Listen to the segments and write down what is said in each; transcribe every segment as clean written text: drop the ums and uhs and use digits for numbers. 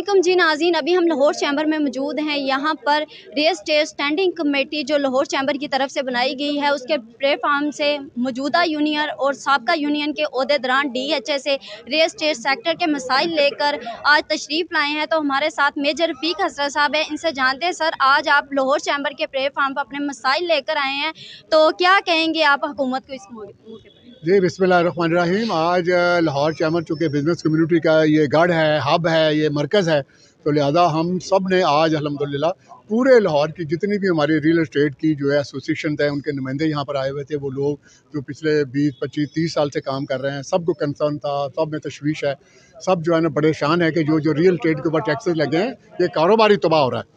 अस्सलामुअलैकुम जी नाज़रीन, अभी हम लाहौर चैम्बर में मौजूद हैं। यहाँ पर रियल एस्टेट स्टैंडिंग कमेटी जो लाहौर चैम्बर की तरफ से बनाई गई है, उसके प्लेटफार्म से मौजूदा यूनियन और साबका यूनियन के ओहदेदारान DHA से रियल एस्टेट सेक्टर के मसाइल लेकर आज तशरीफ़ लाए हैं। तो हमारे साथ मेजर रफीक हसरत साहब हैं, इनसे जानते हैं सर, आज आप लाहौर चैम्बर के प्लेटफार्म पर अपने मसाइल लेकर आए हैं, तो क्या कहेंगे आप हुकूमत को इस मौके पर? जी बिस्मिल्लाहिर्रहमानिर्रहीम। आज लाहौर चैम्बर चूँकि बिज़नेस कम्युनिटी का ये गढ़ है, हब है, ये मरकज़ है, तो लिहाजा हम सब ने आज अल्हम्दुलिल्लाह पूरे लाहौर की जितनी भी हमारी रियल एस्टेट की जो है एसोसिएशन थे, उनके नुमाइंदे यहाँ पर आए हुए थे। वो लोग जो पिछले 20, 25, 30 साल से काम कर रहे हैं, सबको कंसर्न था, सब में तशवीश है, सब जो है ना परेशान है कि जो रियल एस्टेट के ऊपर टैक्सेस लगे हैं, ये कारोबार ही तबाह हो रहा है।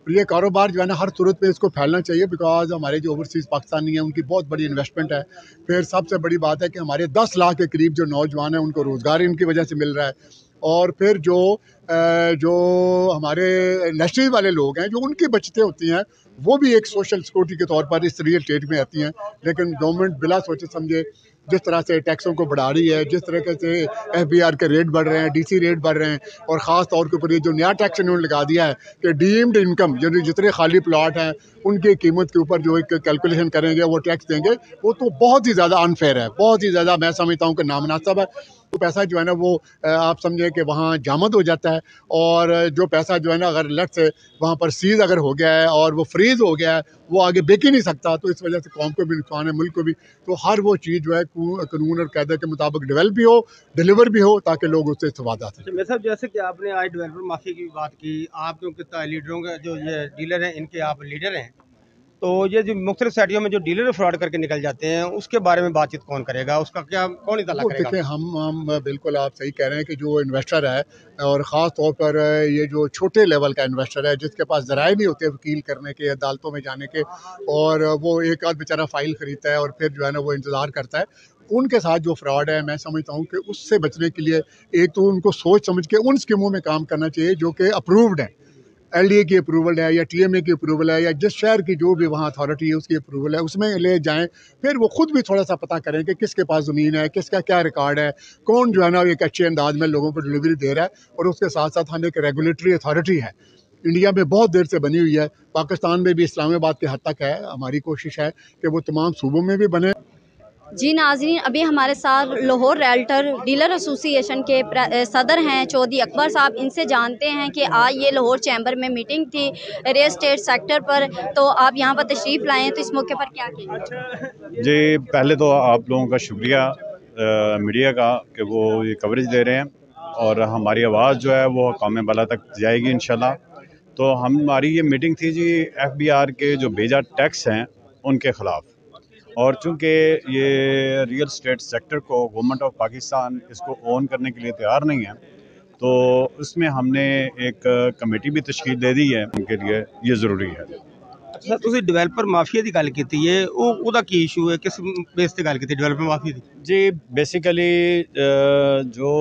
और ये कारोबार जो है ना हर सूरत में इसको फैलना चाहिए, बिकॉज हमारे जो ओवरसीज़ पाकिस्तानी हैं उनकी बहुत बड़ी इन्वेस्टमेंट है। फिर सबसे बड़ी बात है कि हमारे 10 लाख के करीब जो नौजवान हैं उनको रोज़गार इनकी वजह से मिल रहा है। और फिर जो हमारे इंडस्ट्रीज वाले लोग हैं, जो उनकी बचतें होती हैं, वो भी एक सोशल सिक्योरिटी के तौर पर इस रियल एस्टेट में आती हैं। लेकिन गवर्नमेंट बिला सोचे समझे जिस तरह से टैक्सों को बढ़ा रही है, जिस तरीके से FBR के रेट बढ़ रहे हैं, DC रेट बढ़ रहे हैं, और ख़ास तौर के ऊपर ये जो नया टैक्स इन्होंने लगा दिया है कि डीम्ड इनकम यानी जितने खाली प्लाट हैं उनकी कीमत के ऊपर जो एक कैलकुलेशन करेंगे वो टैक्स देंगे, वो तो बहुत ही ज़्यादा अनफेयर है, बहुत ही ज़्यादा मैं समझता हूँ कि नामुनासिब है। तो पैसा जो है ना वो आप समझे कि वहाँ जामद हो जाता है, और जो पैसा जो है ना अगर लट से वहाँ पर सीज़ अगर हो गया है और वो फ्रीज़ हो गया है, वो आगे बेच ही नहीं सकता। तो इस वजह से कौम को भी नुकसान है, मुल्क को भी। तो हर वो चीज़ जो है कानून और कायदे के मुताबिक डेवलप भी हो, डिलीवर भी हो, ताकि लोग उससे इस्तेफादा करें। मेरे साहब, जैसे कि आपने आज डेवलपर माफी की बात की, आप क्योंकि लीडरों का जो ये डीलर हैं, इनके आप लीडर हैं, तो ये जो मुख्तलिफ साइटियों में जो डीलर फ्रॉड करके निकल जाते हैं, उसके बारे में बातचीत कौन करेगा, उसका क्या कौन इताला करेगा? देखिए, हम बिल्कुल आप सही कह रहे हैं कि जो इन्वेस्टर है, और ख़ास तौर पर ये जो छोटे लेवल का इन्वेस्टर है, जिसके पास ज़राए नहीं होते वकील करने के, अदालतों में जाने के, और वो एक आध बेचारा फ़ाइल ख़रीदता है और फिर जो है ना वो इंतज़ार करता है, उनके साथ जो फ्रॉड है, मैं समझता हूँ कि उससे बचने के लिए एक तो उनको सोच समझ के उन स्कीमों में काम करना चाहिए जो कि अप्रूव्ड है, LDA की अप्रूवल है या TMA की अप्रूवल है, या जिस शहर की जो भी वहाँ अथॉरिटी है उसकी अप्रूवल है, उसमें ले जाएं। फिर वो खुद भी थोड़ा सा पता करें कि किसके पास ज़मीन है, किसका क्या रिकॉर्ड है, कौन जो है ना एक अच्छे अंदाज में लोगों को डिलीवरी दे रहा है। और उसके साथ साथ हम एक रेगुलेटरी अथॉरिटी है, इंडिया में बहुत देर से बनी हुई है, पाकिस्तान में भी इस्लामाबाद के हद तक है। हमारी कोशिश है कि वो तमाम सूबों में भी बने। जी नाज़रीन, अभी हमारे साथ लाहौर रियल्टर डीलर एसोसिएशन के सदर हैं चौधरी अकबर साहब, इनसे जानते हैं कि आज ये लाहौर चैम्बर में मीटिंग थी रियल एस्टेट सेक्टर पर, तो आप यहाँ पर तशरीफ़ लाए हैं, तो इस मौके पर क्या कहेंगे? जी, पहले तो आप लोगों का शुक्रिया मीडिया का कि वो ये कवरेज दे रहे हैं, और हमारी आवाज़ जो है वो कौम बाला तक जाएगी इंशाल्लाह। तो हमारी ये मीटिंग थी जी FBR के जो बेजा टैक्स हैं उनके ख़िलाफ़, और चूँकि ये रियल एस्टेट सेक्टर को गवर्नमेंट ऑफ पाकिस्तान इसको ओन करने के लिए तैयार नहीं है, तो उसमें हमने एक कमेटी भी तश्कील दे दी है, उनके लिए ये ज़रूरी है। अच्छा, तुसी डेवलपर माफिया की गल कीती है, ਉਹਦਾ ਕੀ इशू है, किस बेस पे गल कीती डेवलपर माफिया दी? जी, बेसिकली जो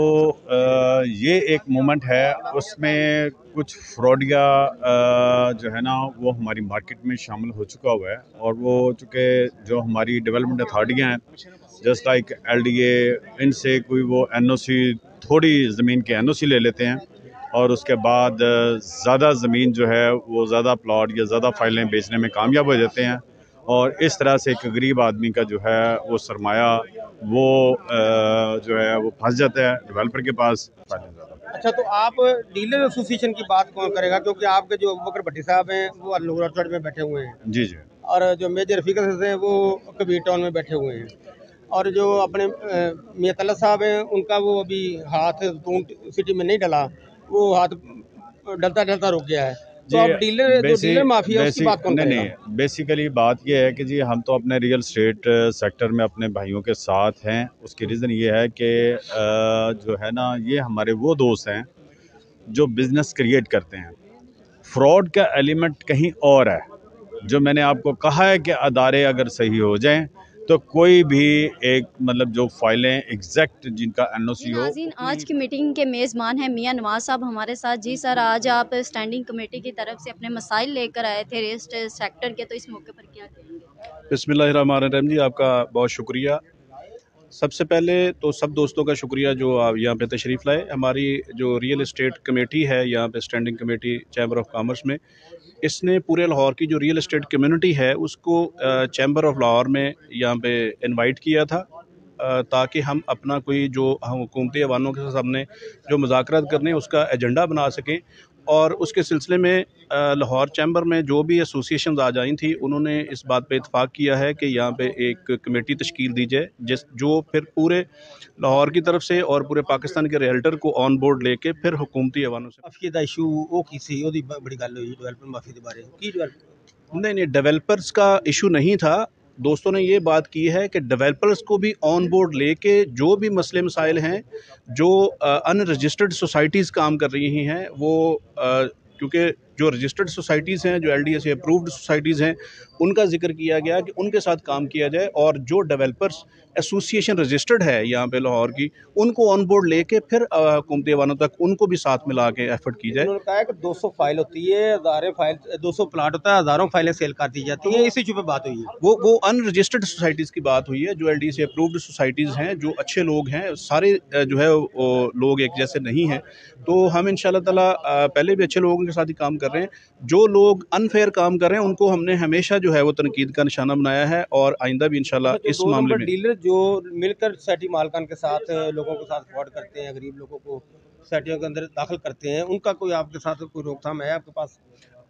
ये एक मूवमेंट है, उसमें कुछ फ्रॉडिया जो है ना वो हमारी मार्केट में शामिल हो चुका हुआ है, और वो चूँकि जो हमारी डेवलपमेंट अथॉरिटियाँ हैं जस्ट लाइक LDA, इनसे कोई वो NOC, थोड़ी ज़मीन के NOC ले लेते हैं, और उसके बाद ज़्यादा ज़मीन जो है वो ज़्यादा प्लॉट या ज़्यादा फाइलें बेचने में कामयाब हो जाते हैं, और इस तरह से एक गरीब आदमी का जो है वो सरमाया वो जो है वो फंस जाता है डेवलपर के पास। अच्छा, तो आप डीलर एसोसिएशन की बात कौन करेगा, क्योंकि आपके जो बकर भट्टी साहब हैं वो लाहौर चौड़ में बैठे हुए हैं, जी जी, और जो मेजर रफीक हैं वो कबीर टाउन में बैठे हुए हैं, और जो अपने मियां तल्ला साहब हैं उनका वो अभी हाथ तून सिटी में नहीं डला, वो हाथ डलता डलता रुक गया है। तो आप डीलर माफिया उसकी बात कौन करेगा? नहीं, बेसिकली बात यह है कि जी हम तो अपने रियल एस्टेट सेक्टर में अपने भाइयों के साथ हैं। उसकी रीज़न ये है कि जो है ना ये हमारे वो दोस्त हैं जो बिज़नेस क्रिएट करते हैं। फ्रॉड का एलिमेंट कहीं और है। जो मैंने आपको कहा है कि अदारे अगर सही हो जाएं तो कोई भी एक मतलब जो फाइलें एग्जैक्ट जिनका NOC हो। आज की मीटिंग के मेज़बान हैं मियां नवाज साहब हमारे साथ। जी सर, आज आप स्टैंडिंग कमेटी की तरफ से अपने मसाइल लेकर आए थे रियल एस्टेट सेक्टर के, तो इस मौके पर क्या कहेंगे? बिस्मिल्लाहिर्रहमानिर्रहीम जी, आपका बहुत शुक्रिया। सबसे पहले तो सब दोस्तों का शुक्रिया जो आप यहाँ पे तशरीफ़ लाए। हमारी जो रियल इस्टेट कमेटी है यहाँ पे, standing committee chamber of commerce में, इसने पूरे लाहौर की जो रियल इस्टेट कम्युनिटी है उसको चैम्बर ऑफ लाहौर में यहाँ पे इनवाइट किया था, ताकि हम अपना कोई जो हम हुकूमती ऐवानों के साथ हमने जो मुज़ाकरात करने उसका एजेंडा बना सकें। और उसके सिलसिले में लाहौर चैम्बर में जो भी एसोसिएशंस आज आई थी, उन्होंने इस बात पे इत्फाक किया है कि यहाँ पे एक कमेटी तश्कील दी जाए जो फिर पूरे लाहौर की तरफ से और पूरे पाकिस्तान के रियल्टर को ऑन बोर्ड लेके फिर हुकूमती ऐवानों से माफी का इशू वो की सी ओदी बड़ी गल हुई डेवलपमेंट माफी के बारे की डेवलपमेंट नहीं डेवलपर्स का इशू नहीं था। दोस्तों ने ये बात की है कि डेवलपर्स को भी ऑन बोर्ड लेके जो भी मसले मसाइल हैं, जो अनरजिस्टर्ड सोसाइटीज़ काम कर रही हैं, वो क्योंकि जो रजिस्टर्ड सोसाइटीज़ हैं, जो LDS अप्रूव्ड सोसाइटीज़ हैं, उनका जिक्र किया गया कि उनके साथ काम किया जाए, और जो डेवलपर्स एसोसिएशन रजिस्टर्ड है यहाँ पे लाहौर की, उनको ऑन बोर्ड लेके फिर हुकूमती ऐवानों तक उनको भी साथ मिला के एफर्ट की जाए। उन्होंने कहा है कि 200 फाइल होती है, हज़ारों फाइल, 200 प्लाट होता है, हज़ारों फाइलें सेल कर दी जाती हैं, इस इशू पे बात हुई है। वो अनरजिस्टर्ड सोसाइटीज़ की बात हुई है। जो LDS अप्रूव्ड सोसाइटीज़ हैं, जो अच्छे लोग हैं, सारे जो है वो लोग एक जैसे नहीं हैं, तो हम इंशाल्लाह ताला पहले भी अच्छे लोगों के साथ ही काम कर रहे हैं। जो लोग अनफेयर काम कर रहे हैं उनको हमने हमेशा जो है वो तनकीद का निशाना बनाया है, और आइंदा भी इंशाल्लाह इस मामले में डीलर जो मिलकर सोसाइटी मालकान के साथ लोगों के साथ फ्रॉड करते हैं, गरीब लोगों को सोसाइटियों के अंदर दाखिल करते हैं, उनका कोई आपके साथ कोई रोकथाम है आपके पास?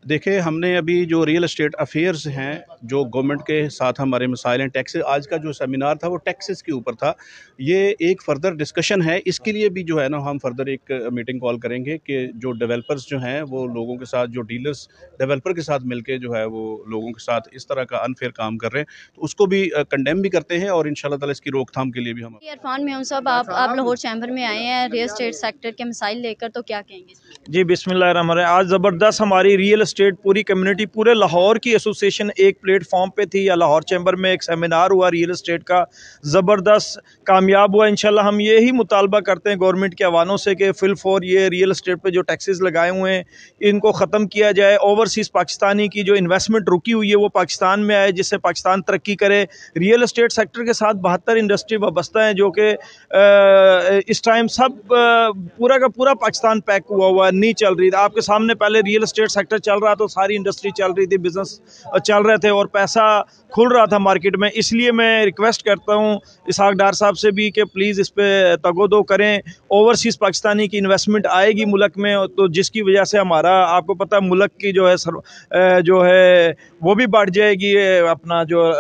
देखिए, हमने अभी जो रियल एस्टेट अफेयर्स हैं, जो गवर्नमेंट के साथ हमारे मसाइल हैं, टैक्सेस, आज का जो सेमिनार था वो टैक्सेस के ऊपर था। ये एक फर्दर डिस्कशन है, इसके लिए भी जो है ना हम फर्दर एक मीटिंग कॉल करेंगे कि जो डेवलपर्स जो हैं वो लोगों के साथ, जो डीलर्स डेवलपर के साथ मिलके जो है वो लोगों के साथ इस तरह का अनफेयर काम कर रहे हैं, तो उसको भी कंडेम भी करते हैं, और इंशाल्लाह ताला इसकी रोकथाम के लिए भी हम। इरफान मेम साहब, आप लाहौर चैम्बर में आए हैं रियल एस्टेट सेक्टर के मसाइल लेकर, तो क्या कहेंगे? जी बिस्मिल्लाहिर्रहमानिर्रहीम। आज ज़बरदस्त हमारी रियल एस्टेट पूरी कम्युनिटी, पूरे लाहौर की एसोसिएशन एक प्लेटफॉर्म पे थी, या लाहौर चैम्बर में एक सेमिनार हुआ रियल एस्टेट का, ज़बरदस्त कामयाब हुआ। इंशाल्लाह हम यही मुतालबा करते हैं गवर्नमेंट के अवानों से कि फिल फॉर ये रियल एस्टेट पे जो टैक्सेस लगाए हुए हैं इनको ख़त्म किया जाए। ओवरसीज़ पाकिस्तानी की जो इन्वेस्टमेंट रुकी हुई है वो पाकिस्तान में आए, जिससे पाकिस्तान तरक्की करे। रियल एस्टेट सेक्टर के साथ 72 इंडस्ट्री वाबस्ता हैं, जो कि इस टाइम सब पूरा का पूरा पाकिस्तान पैक हुआ है, नहीं चल रही। आपके सामने पहले रियल एस्टेट सेक्टर चल रहा तो सारी इंडस्ट्री चल रही थी, बिजनेस चल रहे थे और पैसा खुल रहा था मार्केट में। इसलिए मैं रिक्वेस्ट करता हूं इसहाक डार साहब से भी कि प्लीज़ इस पे तगोदो करें। ओवरसीज़ पाकिस्तानी की इन्वेस्टमेंट आएगी मुल्क में, तो जिसकी वजह से हमारा, आपको पता है, मुल्क की जो है वो भी बढ़ जाएगी, अपना जो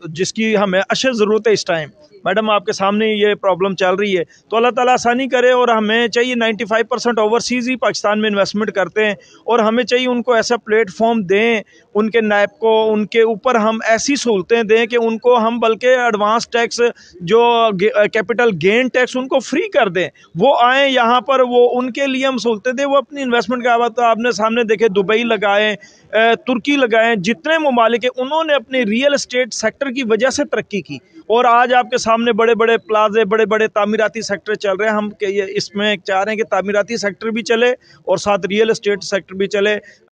जिसकी हमें अशद ज़रूरत है इस टाइम। मैडम आपके सामने ये प्रॉब्लम चल रही है, तो अल्लाह ताला आसानी करे। और हमें चाहिए 95% ओवरसीज़ ही पाकिस्तान में इन्वेस्टमेंट करते हैं, और हमें चाहिए उनको ऐसा प्लेटफॉर्म दें, उनके नायब को, उनके ऊपर हम ऐसी सहूलतें दें कि उनको हम बल्कि एडवांस टैक्स, जो कैपिटल गेन टैक्स, उनको फ्री कर दें। वो आएँ यहाँ पर, वो उनके लिए हम सहूलतें दें, वो अपनी इन्वेस्टमेंट का बात आपने सामने देखे, दुबई लगाएँ, तुर्की लगाएँ, जितने ममालिक हैं उन्होंने अपने रियल एस्टेट सेक्टर की वजह से तरक्की की। और आज आपके सामने बड़े बड़े प्लाजे, बड़े बड़े तामीराती सेक्टर चल रहे हैं। हम इसमें चाह रहे हैं कि तामीराती सेक्टर भी चले और साथ रियल एस्टेट सेक्टर भी चले।